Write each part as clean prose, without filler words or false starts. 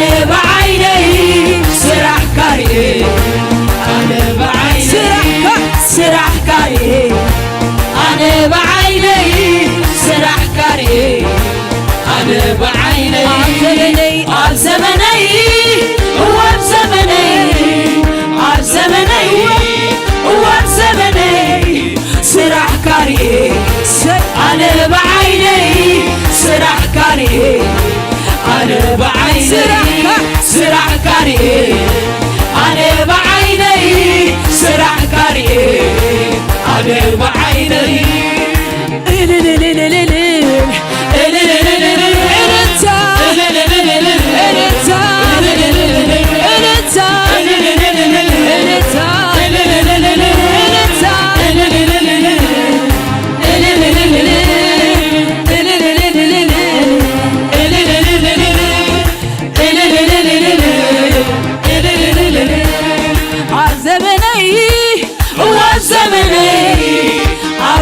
أنا بعيني سرح كاري أنا بعيني سرح كاري أنا بعيني سرح كاري أنا بعيني عالزمني هو بزمني عالزمني هو بزمني سرح كاري أنا بعيني سرح كاري أنا بعيني سرح كاري أنا بعيني سرح كاري أنا بعيني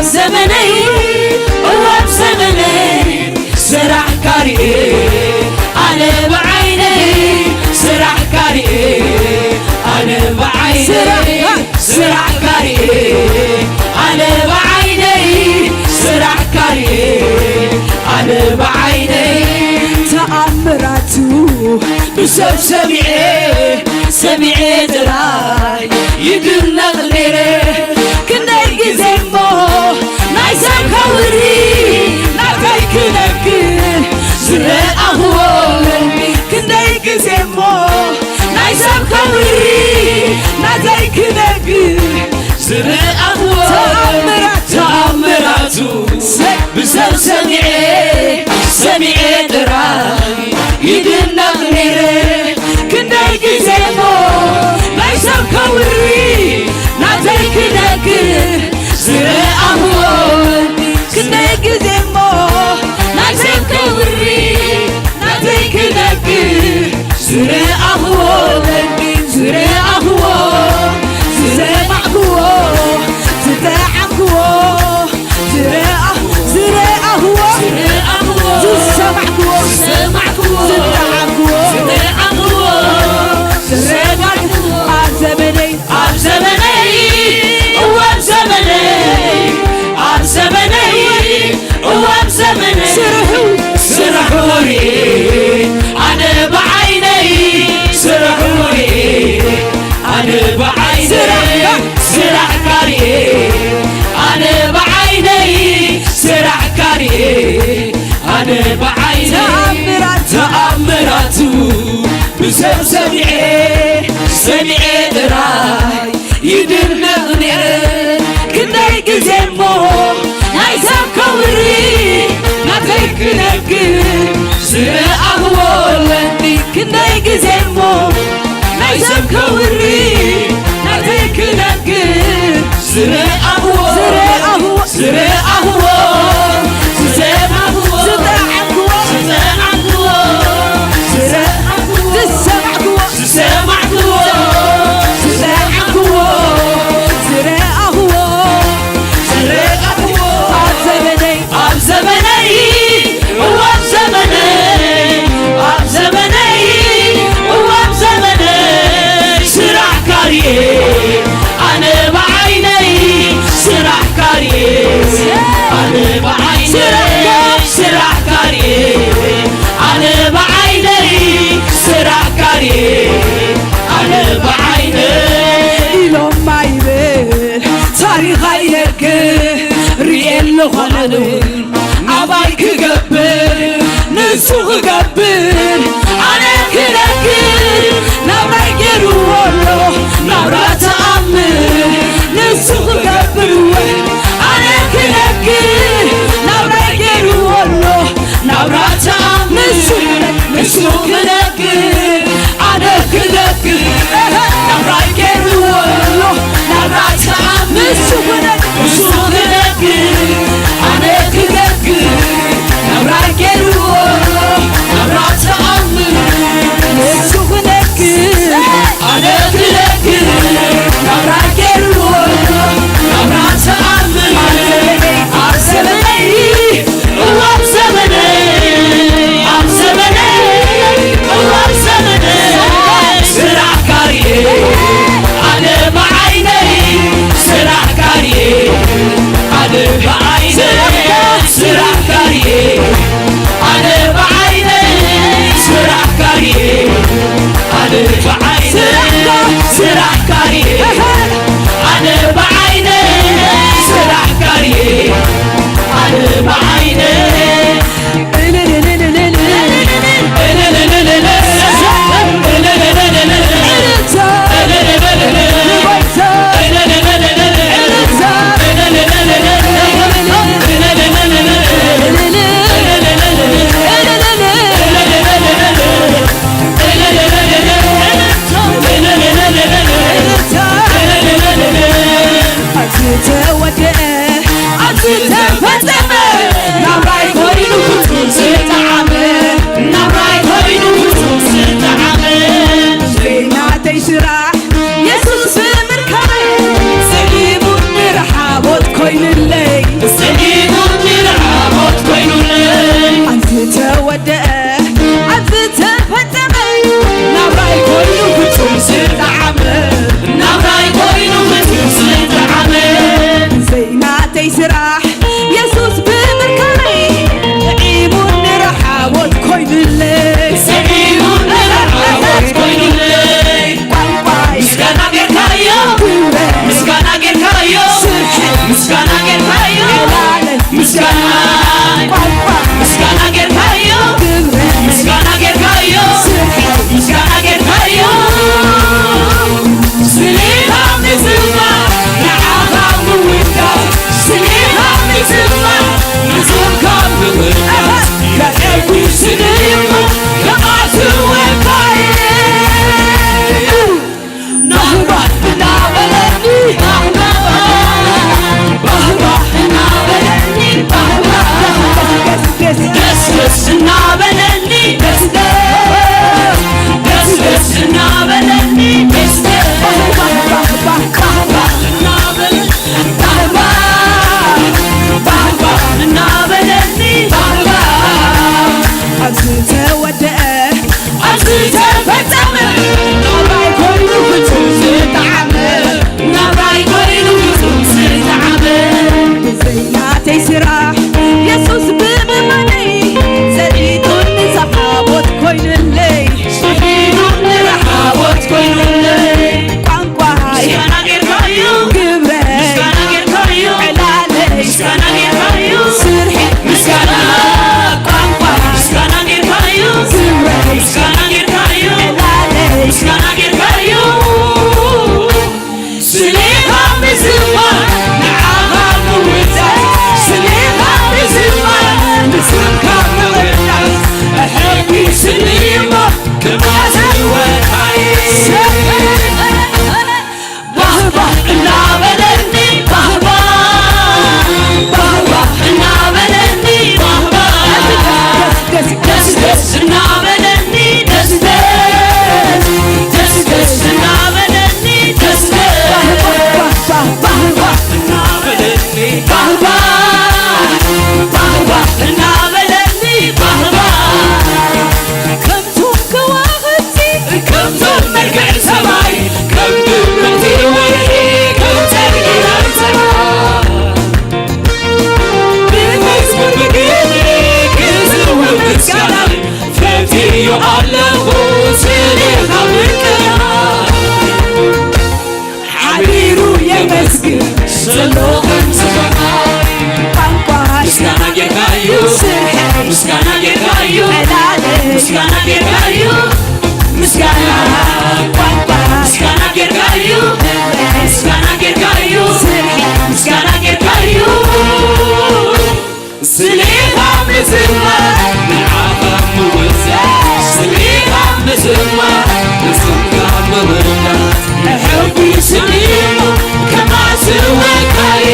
زمني هو بزمني سرح كاري أنا بعيني سرح كاري أنا بعيني سرح كاري أنا بعيني سرح كاري أنا بعيني تأمراتو بسبب سمعي دراي يقول غيره كنا يقزمو نايسان كوري ناكاي كنكن زرق أهوال كنا يقزمو نايسان كوري ناكاي كنكن زرق أهوال تأمراتو بسبب سمعي دراي يقول غيره كنا يقزمو نايسان كوري ناكاي كنكن زرق أهوال كنا يقزمو نايسان كوري ناكاي كنكن زرق أهوال زرق أهوال زرق معقوه زرق سرحوري أنا بعيني سرحوري أنا بعيني سرح كاري أنا بعيني سرح كاري أنا بعيني تأمراتو بسبب سمعي دراي يدرنغني كنا يقزمو نايسان كوري ناكاي كنكن زرق أهوال كنا يقزمو نايسان كوري ناكاي كنكن زرق أهوال زرق أهوال زرق أنا بعيني سرح كاري أنا بعيني سرح كاري أنا بعيني سرح كاري أنا بعيني إلو ما يبال تاريخ يركن ريال لغنانو عبايك قبل نسوق قبل أنا كنكن نبرا يروولو نبرا تأمل نسوق قبل أنا كنكن نبرا يروولو نبرا تأمل نسوق كنكن أنا كنكن نبرا يروولو نبرا تأمل نسوق كنكن أنا كنكن نبرا يروولو نبرا تأمل نسوق كنكن أنا كنكن نبرا يروولو نبرا تأمل عالزمني هو بزمني ተወደአ ዓዚ ተፈጸመ ናብራይ ኮይኑ ፍጹም ዝተዓመ ናብራይ ኮይኑ ፍጹም ዝተዓመ ዘይናተይ ስራሕ ኢየሱስ ብምርካበይ ንዒሙን ንረሓቦት ኮይኑለይ ሰዒሙን ንረሓቦት ኮይኑለይ ቋንቋይ ምስጋና ጌርካዮ ምስጋና ጌርካዮ ምስጋና ጌርካዮ ምስጋና ቋንቋ ምስጋና ጌርካዮ ምስጋና ጌርካዮ ምስጋና ጌርካዮ ስሊኻ ምዝማር ንዓኻ ምውዳት ስሊኻ ምዝማር ንስምካ ምውዳት ከሕጉ ስልሞ ከማስወካየ ናህባህ እናበለኒ ባህባህ እናበለኒ ባህባህ ደስ ደስ እናበለኒ ደስ ደስ እናበለኒ ደስ ባህባህ እናበለኒ ባህባህ እናበለኒ ዓዚ ተወደአ ዓዚ ተፈጸመ ናብራይ ኮይኑ ፍጹም ዝተዓመ ናብራይ ኮይኑ ፍጹም ዝተዓመ ብዘይናተይ ስራሕ ኢየሱስ ብምእማነይ ዘዲቱን ንሰሓቦት ኮይኑለይ ሰሒኑን ንረሓቦት ኮይኑለይ ቋንቋይ ምስጋና ጌርካዮ ግብረይ ምስጋና ጌርካዮ ዕላለይ ምስጋና ጌርካዮ ስርሐ ምስጋና ቋንቋ ምስጋና ጌርካዮ ግብረይ ምስጋና ጌርካዮ ዕላለይ ምስጋና ጌርካዮ ስሊኻ ምዝማር ንዓኻ ምውዳት ስሊኻ ምዝማር ንስምካ ምውዳት ሕጊ ስልሞ ከማስወካየ ባህባህ እናበለኒ ባህባህ እናበለኒ ደስ ደስ እናበለኒ ደስ ደስ እናበለኒ ደስ ባህባህ እናበለኒ ባህባህ እናበለኒ ከምቶም ከዋኽብቲ ከምቶም መልክዕ ሰማይ ከም ድምቲ ወርሒ ከም ጨርቂ ናይ ፀሓይ ብመዝሙር ብግብሪ ክዝውር ምስጋናይ ፈቲዩ ኣለኹ ስሊኻ ምርቅናይ ሓቢሩ የመስግን ዘሎ ከምቲ ሰማይ ቋንቋይ ምስጋና ጌርካዮ ስርሐይ ምስጋና ጌርካዮ ዕላለይ ምስጋና ጌርካዮ ምስጋና ቋንቋይ ምስጋና ጌርካዮ ምስጋና ጌርካዮ ምስጋና ጌርካዮ ስሊኻ ምዝማር ንዓኻ ምውዳት ስሊኻ ምዝማር ንስምካ ምውዳት ሕጉ ስልሞ ከማስወካየ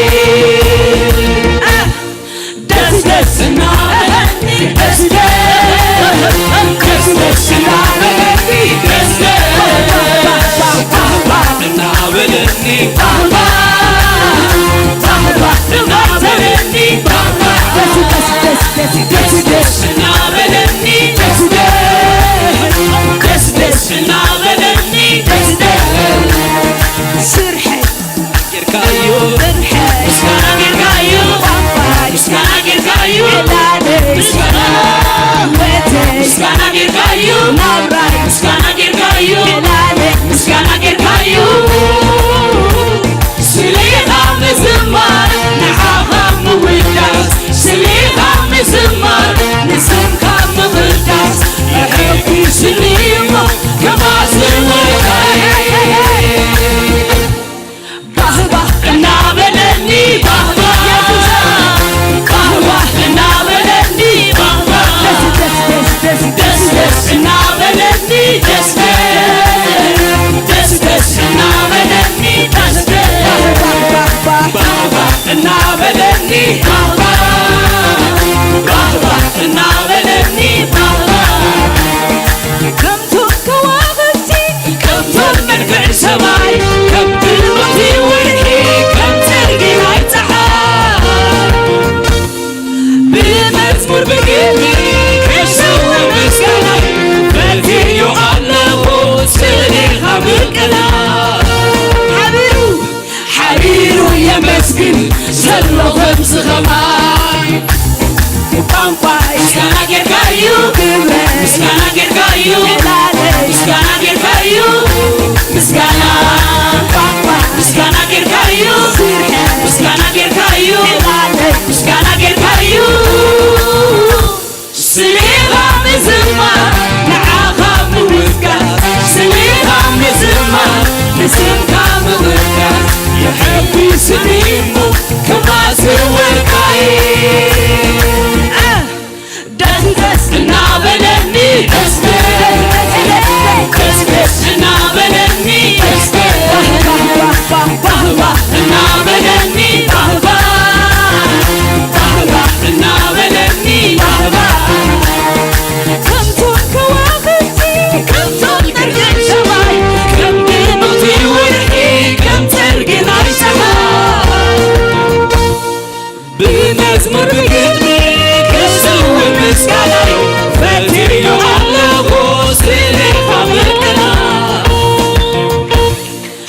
ደስ ደስ እናበለኒ ደስ ደስ እናበለኒ ደስ ባህባህ እናበለኒ ባህባህ እናበለኒ ደስ ደስ እናበለኒ ደስ ደስ እናበለኒ ደስ ስርሐይ ጌርካዮ ብርሐይ ምስጋና ጌርካዮ ቋንቋይ ምስጋና ጌርካዮ ዕላለይ ምስጋና ወተይ ምስጋና ጌርካዮ ናብራይ ምስጋና ጌርካዮ ዕላለይ ምስጋና ጌርካዮ ስሊኻ ምዝማር ንዓኻ ምውዳት ስሊኻ ምዝማር ንስምካ مزمار نعاها موكا سليها مزمار نسمكا موكا يحبي سليمو كما سوكاي دس دس نابلني دس دس نابلني دس نابلني نابلني كم تون كواختي كم تون ترجع شواي كم بنوتي ورقي كم ترجع عيشها بمزمور بقدمي كسوي مسكالي فتريو على غوصلي خمركنا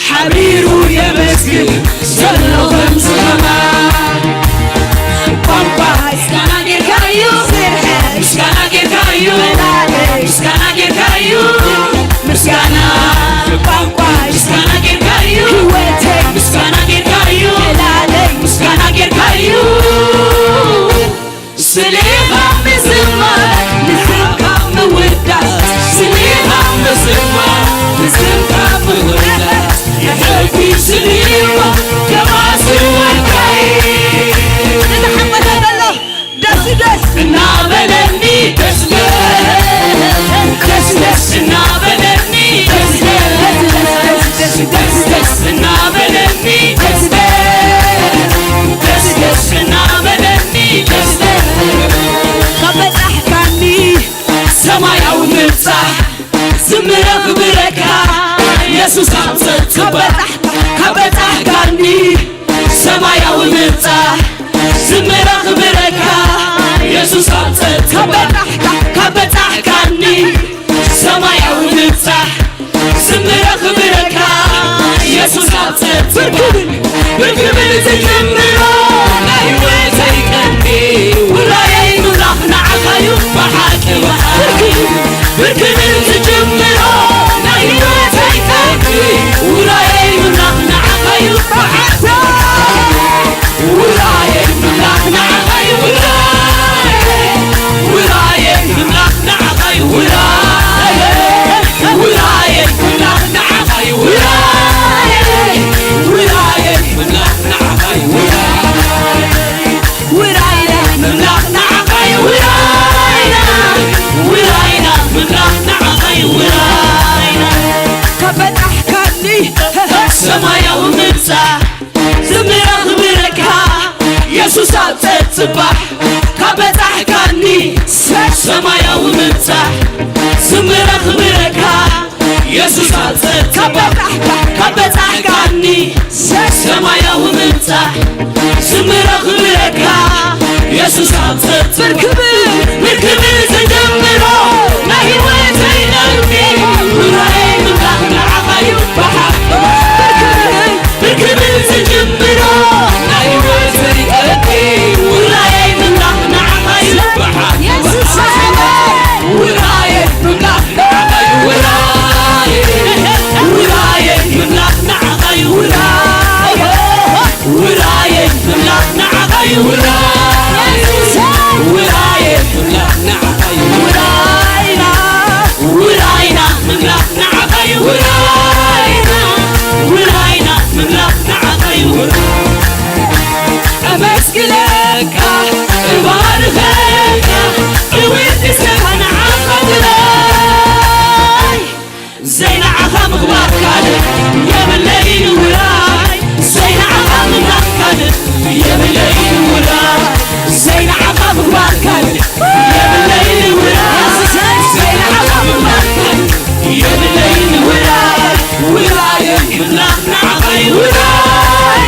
حبيرو يا مسكين سنو خمس كمان بابا مسكانا جيركايو مسكانا جيركايو مسكانا جيركايو مسكانا بابا مسكانا جيركايو مسكانا جيركايو مسكانا جيركايو سليها مزمار نسمكا مودة سليها مزمار نسمكا مودة يحبي سليها كما سوكاي محمد الله دس دس نابلني دس دس دس نابلني دس دس دس نابلني دس دس نابلني دس قبل أحكامي سمايا ومرتاح زمرك بركة يسوس عمسة قبل أحكامي سمايا ومرتاح زمرك بركة يسوس عمسة قبل أحكامي سمايا ومرتاح زمرك بركة يسوس عمسة بركبل تجمرو لا يوزي كنتي ولا ينضح نعقايو بحاكي وحاكي بركبل تجمرو لا يوزي كنتي ولا ينضح نعقايو بحاكي ولا ينضح نعقايو ولا ينضح نعقايو ولا ينضح نعقايو سمايا ومرتاح زمرك بركة يسوس عتتصبح كبت أحكاني سمايا ومرتاح زمرك بركة يسوس عتتصبح كبت أحكاني سمايا ومرتاح زمرك بركة يسوس عتتصبح بركبل تجمرو ما هي وزين قلبي وراي من دخل عقايو بركبل تجمرو ما هي وزين قلبي وراي من دخل عقايو وراي من دخل عقايو وراي من دخل عقايو وراي من دخل عقايو وراينا من لحنا عقايو وراينا من لحنا عقايو أمسكلك بارخك ويدي سكن عقدلاي زين عخام غبارك يا بالليل وراي زين عخام غبارك يا بالليل وراي زين عخام غبارك يا بالليل وراي زين عخام غبارك يا بالليل وراي من لحنا عقايو وراي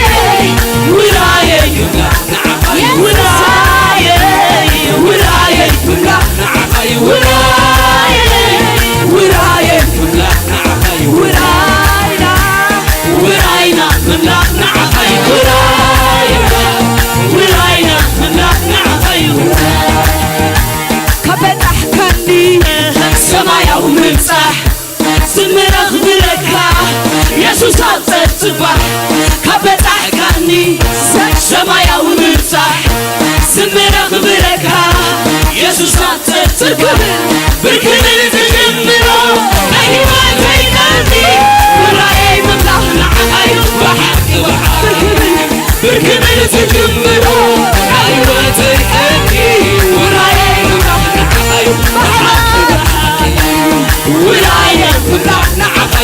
من لحنا عقايو وراي من لحنا عقايو وراي من لحنا عقايو وراينا من لحنا عقايو وراينا من لحنا عقايو كبت أحكاني سمايا ومرتاح زمرك بركة يسوس عتتصبح كبت أحكاني سمايا ومرتاح زمرك بركة يسوس عتتصبح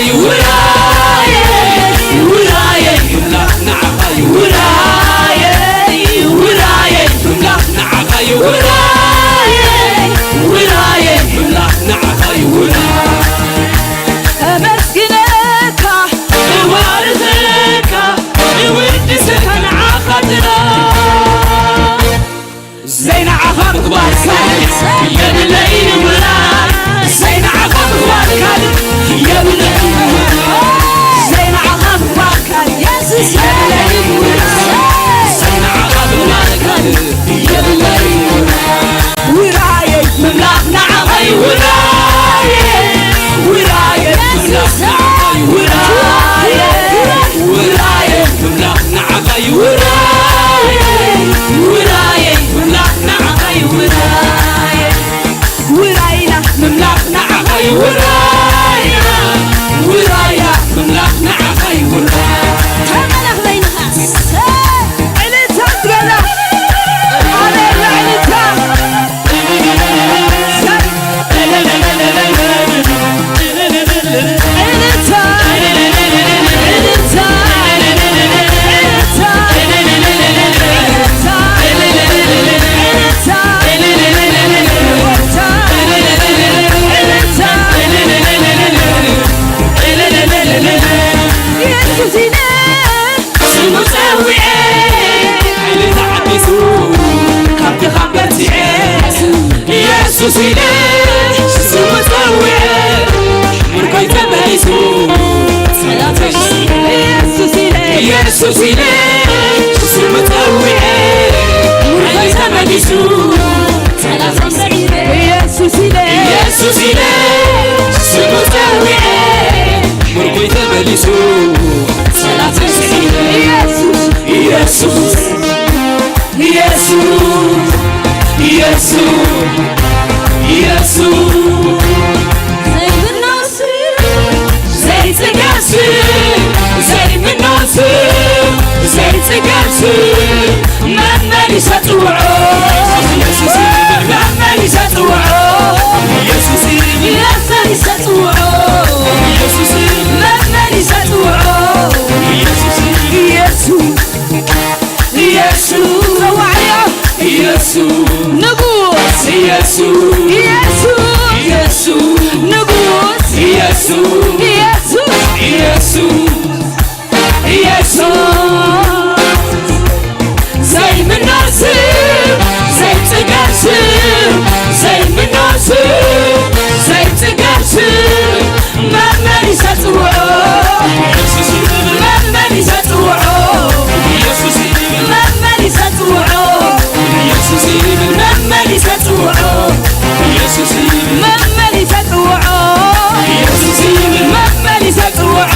نعخي وراي وراي مملاك نعخي وراي وراي مملاك نعخي وراي وراي مملاك نعخي وراي أمسكنك وارثك ودسك نعخدنا زين عخد واركالت يا بليل وراي زين عخد واركالت يا بليل زين عخد واركالت يا بليل وراي زين عخد واركالت يا بليل وراي مملاك نعخي وراي وراي مملاك نعخي وراي وراي مملاك نعخي وراي وراي مملاك نعخي وراي وراينا مملاك نعخي وراي وراي مملاك نعخي وراي تملك بينها علتها تقلع علينا علتها يسوس إليه سمت قوي مركي تبهيسو صلاتك يسوس إليه يسوس إليه سمت قوي مركي تبهيسو صلاتك يسوس إليه يسوس إليه سمت قوي مركي تبهيسو صلاتك يسوس يسوس يسوس يسوع يسوع زي الناصر زي تقاسم زي من ناصر زي تقاسم مما يستوعب يسوع مما يستوعب يسوع يسوع يستوعب يسوع مما يستوعب يسوع يسوع وعيا يسوع نقوس يسوع يسوع يسوع نقوس يسوع يسوع يسوع يسوع زي من ناصر زي تقاسم زي من ناصر زي تقاسم مما يستوعب مما يستوعب مما يستوعب مما يستوعب مما يستوعب مما يستوعب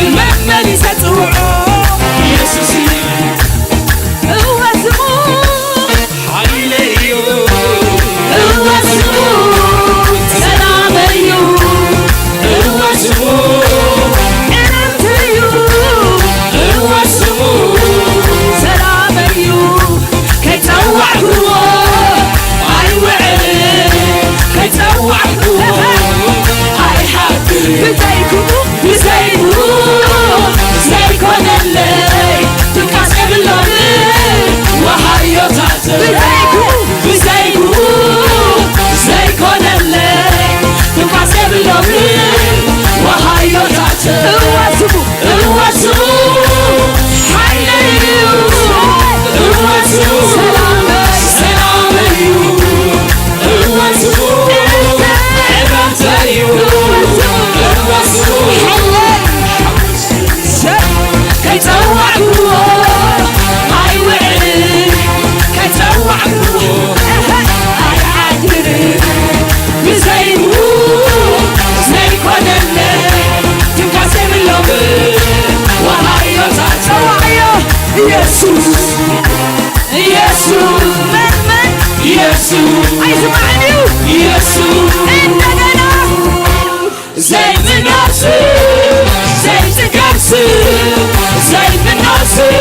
مما يستوعب هو اسمه هو اسمه سلام أيوب هو اسمه أنت أيوب هو اسمه سلام أيوب كي توعدوا هاي وعلي كي توعدوا هاي حاضر بزيكم بزيكو زيكون الليل تكاسب الليل وهاي تعتر بزيكو زيكون الليل تكاسب الليل وهاي تعتر هو اسمه هو اسمه حي أيوب هو اسمه سلام أيوب هو اسمه عباد أيوب هو اسمه كي توعدوا هاي وعلي كي توعدوا هاي عادري بزيكو زيكون الليل تنقسم الليل وهاي تعتر يسوع يسوع يسوع اسمعني يسوع عندنا زي من ناصر زي تقاسم زي من ناصر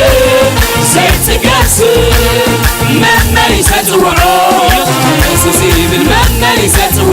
زي تقاسم مما يستوعب يسوع مما يستوعب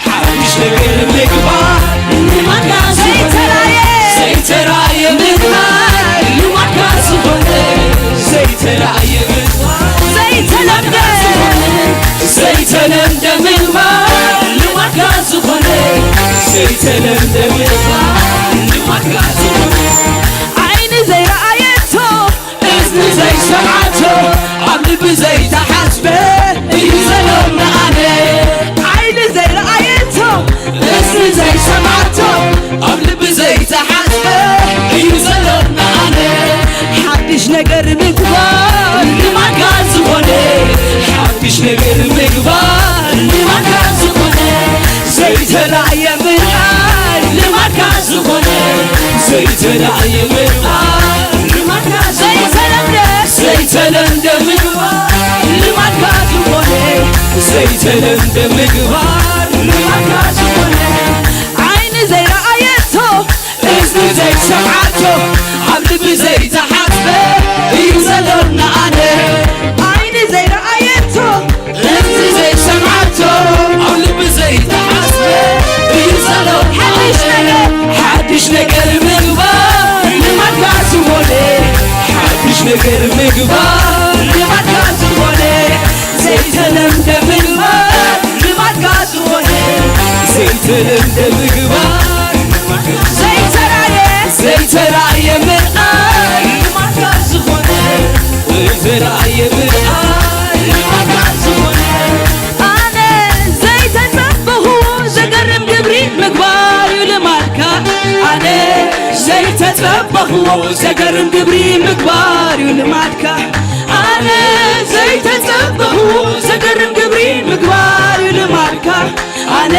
حدش نقر مقبار ልብ ዘይተሓስበ እዩ ዘሎና ኣነ ዓይኒ ዘይረኣየቶ እዝኒ ዘይሰማዕቶ ኣብ ልቢ ዘይተሓስበ እዩ ዘሎና ኣነ ሓድሽ ነገር ምግባር ልማድካ ዝኾነ ሓድሽ ነገር ምግባር ልማድካ ዝኾነ ዘይተረኣየ ምርኣይ ልማድካ ዝኾነ ዘይተረኣየ ምግባር ልማድካ ዘይተለምደ ዘይተለምደ ምግባር ልማድካ ዝኾነ ዘይተለምደ ምግባር ልማድካ ዝኾነ ዓይኒ ዘይረኣየቶ እዝኒ ዘይሰምዓቶ ኣብ ልቢ ዘይተሓስበ እዩ ዘሎና ኣነ ዓይኒ ዘይረኣየቶ እዝኒ ዘይሰምዓቶ ኣብ ልቢ ዘይተሓስበ እዩ ዘሎና ሓድሽ ነገር ምግባር ልማድካ ዝኾነ ሓድሽ ነገር ምግባር ልማድካ ዝኾነ ዘይተለምደ ምግባር ልማድካ ዝኾነ ዘይተለምደ ምግባር ዘይተረኣየ ዘይተረኣየ ምርኣይ ልማድካ ዝኾነ ዘይተረኣየ ምርኣይ ልማድካ ዝኾነ ኣነ ዘይተጸበኹ ዘገርም ግብሪ ምግባር እዩ ልማድካ ኣነ ዘይተጸበኽዎ ዘገርም ግብሪ ምግባር እዩ ልማድካ ኣነ ዘይተጸበኽዎ ዘገርም ግብሪ ምግባር እዩ ልማድካ ኣነ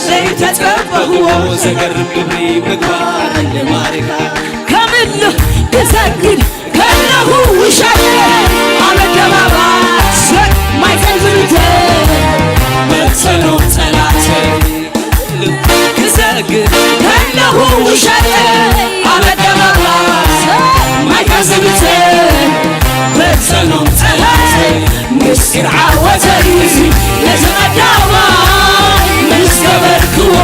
ዘይተጸበኽዎ ዘገርም ግብሪ ምግባር ልማድካ ከምሉ ክሰግድ ከለኹ ውሻየ ኣብ ኣደባባይ ማይከንዝርተ መተሎም ጠላተይ ክሰግድ ከለኹ ውሻየ ኣብ ኣደባባይ ማይካዝብተ መተሎም ጠላተይ ምስክር ዓወተይ እዚ ነዚ ኣዳማይ ምስ ገበርክዎ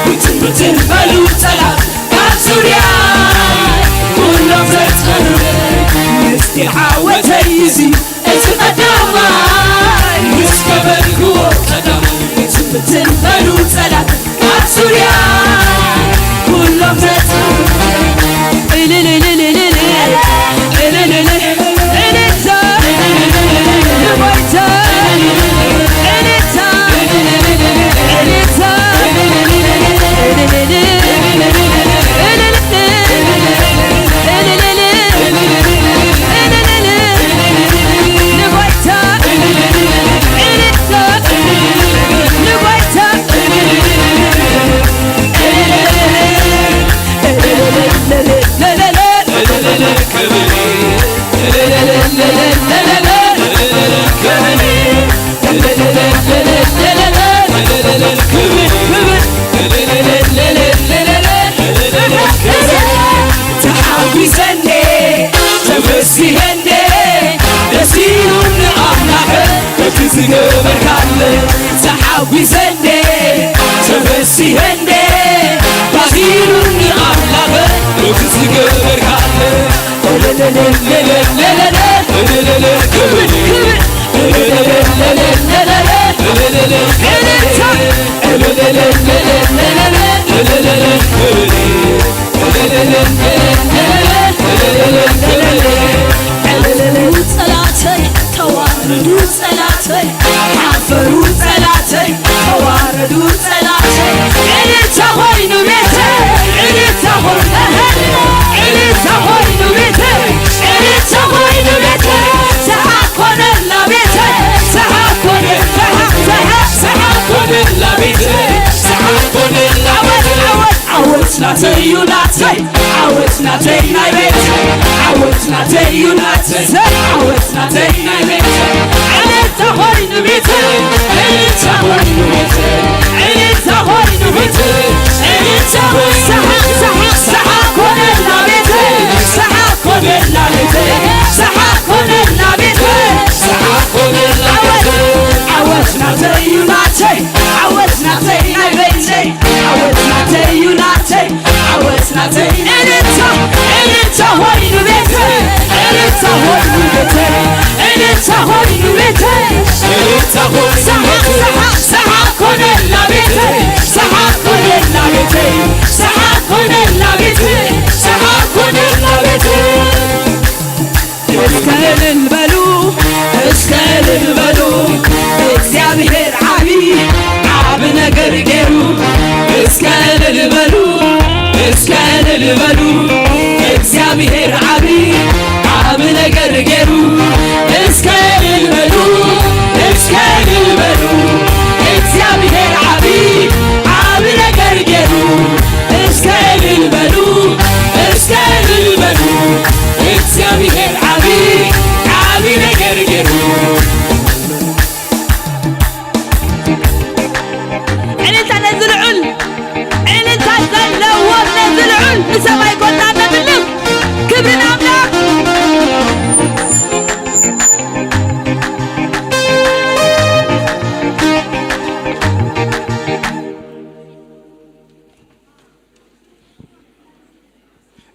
ብትን ብትን በሉ ጠላት ካብ ዙርያ ኩሎም ዘፀንበይ ምስክር ዓወተይ እዚ እቲ ቀዳማይ ምስ ገበርክዎ ቀዳማይ ብትን ብትን በሉ ጠላት ካብ ዙርያ ኩሎም ዘፀንበይ ተሓዊሰኒ ተፈሲሐኒ ደስ ኢሉኒ ኣምላኸ በቲ ዝገበርካለ ተሓዊሰኒ ተፈሲሐኒ ደስ ኢሉኒ ኣምላኸ በቲ ዝገበርካለ ጠላተይ ተዋረዱ ጠላተይ ሓፈሩ ጠላተይ ተዋረዱ ጠላተይ ዕልልታ ኾይኑ ቤተይ ዕልልታ ኾይኑ ዕልልታ ኾይኑ ቤተይ ዕልልታ ኾይኑ ቤተይ ሰሓኮነላ ቤተይ ሰሓኮነላ ቤተይ ሰሓኮነላ ዓወት ናተይ እዩ ናተይ ዓወት ናተይ ናይ ቤተይ ዓወት ናተይ እዩ ናተይ ዓወት ናተይ ናይ ቤተይ ዕልልታ ኾይኑ ቤተይ ዕልልታ ኾይኑ ቤተይ ዕልልታ ኾይኑ ቤተይ ዕልልታ ሰሓኮነላ ቤተይ ሰሓኮነላ ቤተይ ሰሓኮነላ ቤተይ ሰሓኮነላ ቤተይ ዓወት ናተይ እዩ ናተይ ዓወት ናተይ ናይ ቤተይ ዓወት ናተይ እዩ ናተይ ዓወት ናተይ ዕልልታ ኾይኑ ቤተይ ዕልልታ ኾይኑ ቤተይ ዕልልታ ኾይኑ ቤተይ ሰሓኮነላ ቤተይ ሰሓኮነላ ቤተይ ሰሓኮነላ ቤተይ ሰሓኮነላ ቤተይ እስከ እልል በሉ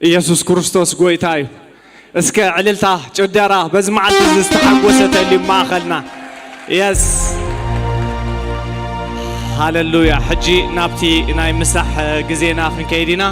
ኢየሱስ ክርስቶስ ጎይታ እዩ እስከ ዕልልታ ጭደራ በዝማዓት ዝተሓጎሰተ ልዩ ማእኸልና የስ ሃሌሉያ ሕጂ ናብቲ ናይ ምሳሕ ግዜና ክንከይድ ኢና